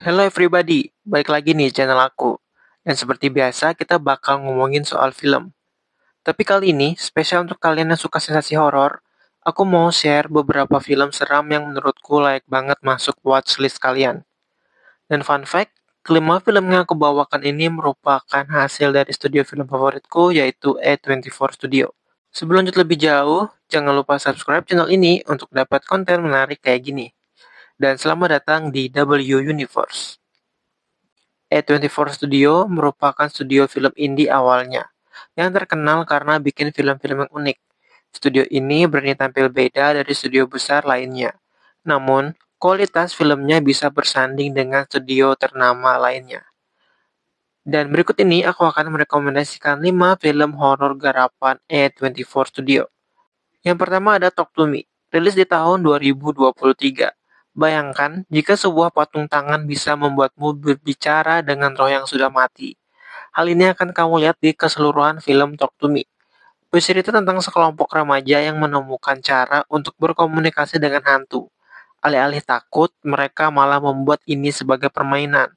Hello everybody, balik lagi nih channel aku. Dan seperti biasa kita bakal ngomongin soal film. Tapi kali ini, spesial untuk kalian yang suka sensasi horor, aku mau share beberapa film seram yang menurutku layak banget masuk watchlist kalian. Dan fun fact, kelima film yang aku bawakan ini merupakan hasil dari studio film favoritku yaitu A24 Studio. Sebelum lanjut lebih jauh, jangan lupa subscribe channel ini untuk dapat konten menarik kayak gini. Dan selamat datang di W Universe. A24 Studio merupakan studio film indie awalnya, yang terkenal karena bikin film-film yang unik. Studio ini berani tampil beda dari studio besar lainnya. Namun, kualitas filmnya bisa bersanding dengan studio ternama lainnya. Dan berikut ini aku akan merekomendasikan 5 film horor garapan A24 Studio. Yang pertama ada Talk to Me, rilis di tahun 2023. Bayangkan jika sebuah patung tangan bisa membuatmu berbicara dengan roh yang sudah mati. Hal ini akan kamu lihat di keseluruhan film Talk to Me. Bercerita tentang sekelompok remaja yang menemukan cara untuk berkomunikasi dengan hantu. Alih-alih takut, mereka malah membuat ini sebagai permainan.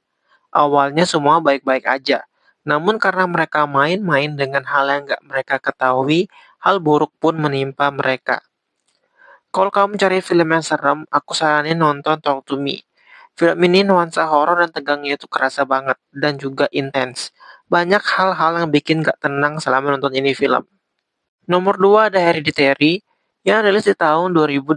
Awalnya semua baik-baik aja, namun karena mereka main-main dengan hal yang gak mereka ketahui, hal buruk pun menimpa mereka. Kalau kamu cari film yang serem, aku saranin nonton Talk to Me. Film ini nuansa horor dan tegangnya itu kerasa banget dan juga intens. Banyak hal-hal yang bikin gak tenang selama nonton ini film. Nomor 2 ada Hereditary yang rilis di tahun 2018.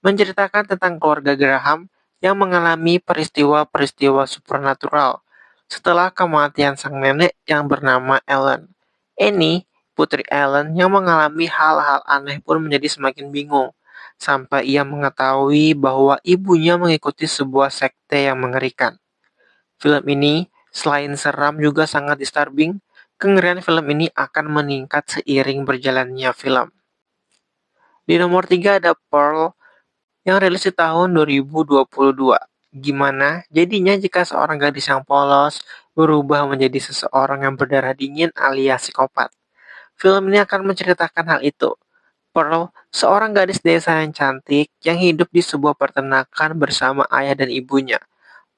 Menceritakan tentang keluarga Graham yang mengalami peristiwa-peristiwa supernatural setelah kematian sang nenek yang bernama Ellen. Annie, putri Ellen yang mengalami hal-hal aneh pun menjadi semakin bingung sampai ia mengetahui bahwa ibunya mengikuti sebuah sekte yang mengerikan. Film ini selain seram juga sangat disturbing. Kengerian film ini akan meningkat seiring berjalannya film. Di nomor 3 ada Pearl yang rilis di tahun 2022. Gimana jadinya jika seorang gadis yang polos berubah menjadi seseorang yang berdarah dingin alias psikopat? Film ini akan menceritakan hal itu. Pearl, seorang gadis desa yang cantik yang hidup di sebuah peternakan bersama ayah dan ibunya.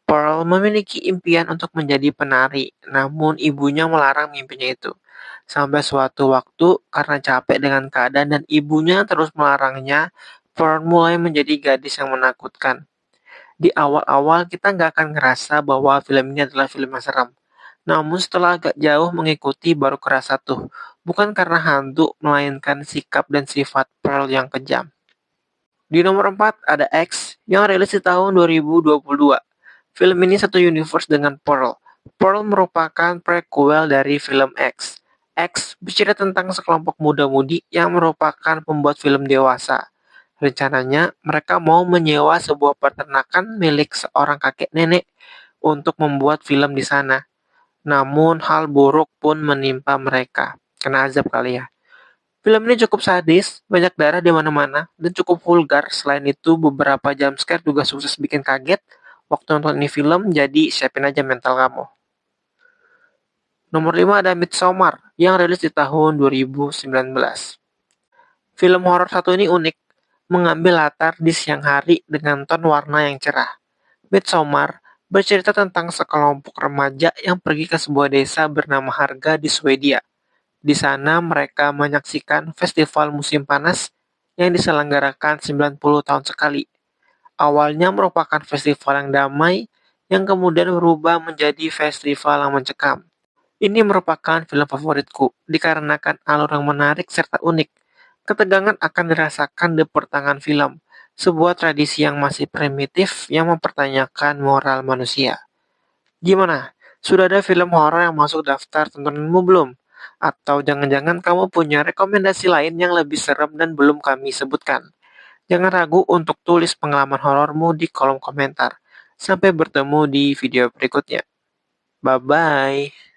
Pearl memiliki impian untuk menjadi penari, namun ibunya melarang mimpinya itu. Sampai suatu waktu, karena capek dengan keadaan dan ibunya terus melarangnya, Pearl mulai menjadi gadis yang menakutkan. Di awal-awal kita nggak akan ngerasa bahwa film ini adalah film yang seram. Namun setelah agak jauh mengikuti baru kerasa tuh, bukan karena hantu, melainkan sikap dan sifat Pearl yang kejam. Di nomor 4 ada X yang rilis di tahun 2022. Film ini satu universe dengan Pearl. Pearl merupakan prequel dari film X. X bercerita tentang sekelompok muda-mudi yang merupakan pembuat film dewasa. Rencananya, mereka mau menyewa sebuah peternakan milik seorang kakek nenek untuk membuat film di sana. Namun, hal buruk pun menimpa mereka. Kena azab kali ya. Film ini cukup sadis, banyak darah di mana-mana, dan cukup vulgar. Selain itu, beberapa jumpscare juga sukses bikin kaget waktu nonton ini film, jadi siapin aja mental kamu. Nomor 5 ada Midsommar, yang rilis di tahun 2019. Film horor satu ini unik, mengambil latar di siang hari dengan ton warna yang cerah. Midsommar bercerita tentang sekelompok remaja yang pergi ke sebuah desa bernama Harga di Swedia. Di sana mereka menyaksikan festival musim panas yang diselenggarakan 90 tahun sekali. Awalnya merupakan festival yang damai yang kemudian berubah menjadi festival yang mencekam. Ini merupakan film favoritku dikarenakan alur yang menarik serta unik. Ketegangan akan dirasakan di pertengahan film, sebuah tradisi yang masih primitif yang mempertanyakan moral manusia. Gimana? Sudah ada film horor yang masuk daftar tontonanmu belum? Atau jangan-jangan kamu punya rekomendasi lain yang lebih serem dan belum kami sebutkan? Jangan ragu untuk tulis pengalaman horormu di kolom komentar. Sampai bertemu di video berikutnya. Bye-bye.